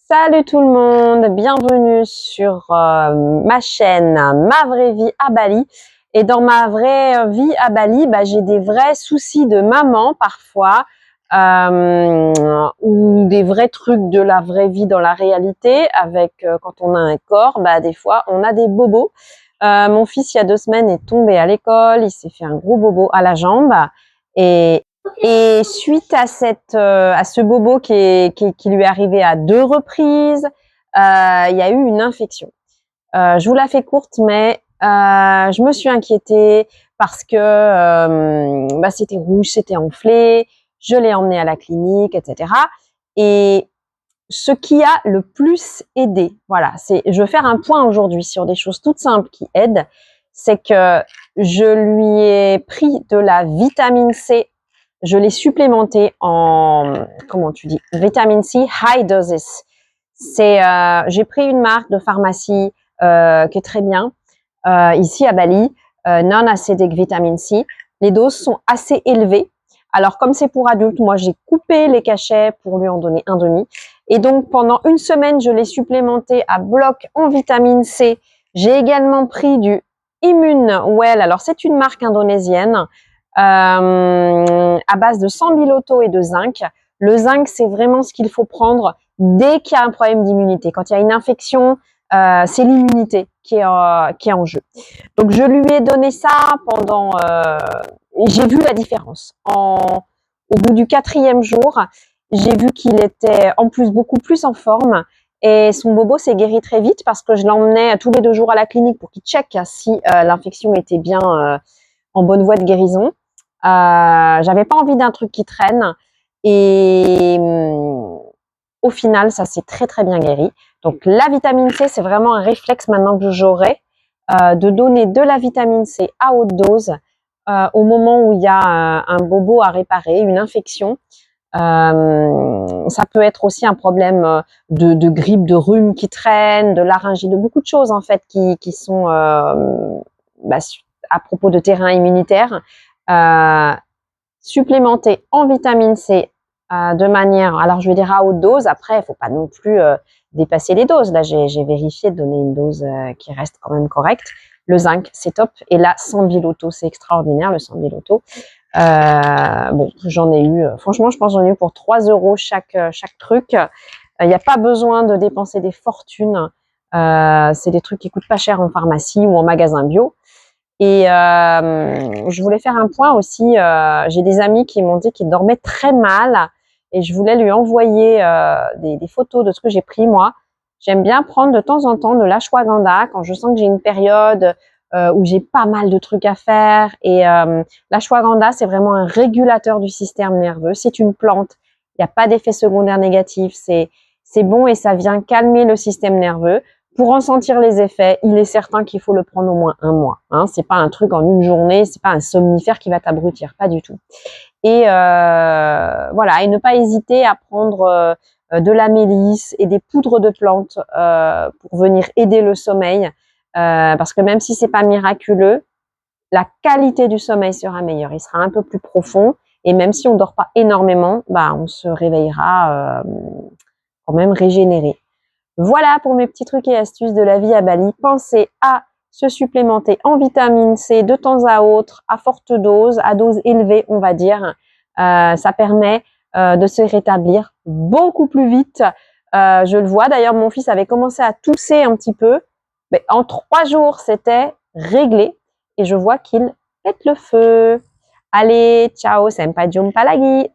Salut tout le monde, bienvenue sur ma chaîne Ma vraie vie à Bali. Et dans ma vraie vie à Bali, j'ai des vrais soucis de maman parfois, ou des vrais trucs de la vraie vie dans la réalité. Avec quand on a un corps, des fois on a des bobos. Mon fils il y a 2 semaines est tombé à l'école, il s'est fait un gros bobo à la jambe et suite à ce bobo qui lui est arrivé à 2 reprises, il y a eu une infection. Je vous la fais courte, mais je me suis inquiétée parce que c'était rouge, c'était enflé. Je l'ai emmené à la clinique, etc. Et ce qui a le plus aidé, voilà, je veux faire un point aujourd'hui sur des choses toutes simples qui aident, c'est que je lui ai pris de la vitamine C. Je l'ai supplémenté en, vitamine C high doses. J'ai pris une marque de pharmacie qui est très bien ici à Bali, non-acidic vitamine C. Les doses sont assez élevées. Alors comme c'est pour adultes, moi j'ai coupé les cachets pour lui en donner un demi. Et donc pendant 1 semaine, je l'ai supplémenté à bloc en vitamine C. J'ai également pris du Immune Well. Alors c'est une marque indonésienne à base de sambiloto et de zinc. Le zinc, c'est vraiment ce qu'il faut prendre dès qu'il y a un problème d'immunité. Quand il y a une infection, c'est l'immunité qui est en jeu. Donc je lui ai donné ça pendant et j'ai vu la différence. Au bout du 4e jour, j'ai vu qu'il était en plus beaucoup plus en forme et son bobo s'est guéri très vite parce que je l'emmenais tous les 2 jours à la clinique pour qu'il check si l'infection était bien en bonne voie de guérison. J'avais pas envie d'un truc qui traîne et au final, ça s'est très très bien guéri. Donc la vitamine C, c'est vraiment un réflexe maintenant que j'aurai de donner de la vitamine C à haute dose au moment où il y a un bobo à réparer, une infection. Ça peut être aussi un problème de grippe, de rhume qui traîne, de laryngite, de beaucoup de choses en fait qui sont à propos de terrain immunitaire. Supplémenter en vitamine C de manière, alors je vais dire à haute dose, après il faut pas non plus dépasser les doses. Là j'ai vérifié de donner une dose qui reste quand même correcte. Le zinc c'est top et là sambiloto c'est extraordinaire, le sambiloto. J'en ai eu, franchement je pense j'en ai eu pour 3 € chaque truc. Il n'y a pas besoin de dépenser des fortunes, c'est des trucs qui coûtent pas cher en pharmacie ou en magasin bio. Et je voulais faire un point aussi, j'ai des amis qui m'ont dit qu'ils dormaient très mal et je voulais lui envoyer des photos de ce que j'ai pris moi. J'aime bien prendre de temps en temps de l'ashwagandha quand je sens que j'ai une période où j'ai pas mal de trucs à faire. Et l'ashwagandha, c'est vraiment un régulateur du système nerveux. C'est une plante, il n'y a pas d'effet secondaire négatif, c'est bon et ça vient calmer le système nerveux. Pour en sentir les effets, il est certain qu'il faut le prendre au moins 1 mois. Hein. C'est pas un truc en une journée, c'est pas un somnifère qui va t'abrutir, pas du tout. Et voilà, et ne pas hésiter à prendre de la mélisse et des poudres de plantes pour venir aider le sommeil, parce que même si c'est pas miraculeux, la qualité du sommeil sera meilleure, il sera un peu plus profond, et même si on dort pas énormément, on se réveillera quand même régénéré. Voilà pour mes petits trucs et astuces de la vie à Bali. Pensez à se supplémenter en vitamine C de temps à autre, à forte dose, à dose élevée, on va dire. Ça permet de se rétablir beaucoup plus vite. Je le vois, d'ailleurs, mon fils avait commencé à tousser un petit peu. Mais en 3 jours, c'était réglé. Et je vois qu'il pète le feu. Allez, ciao, sampai jumpa lagi.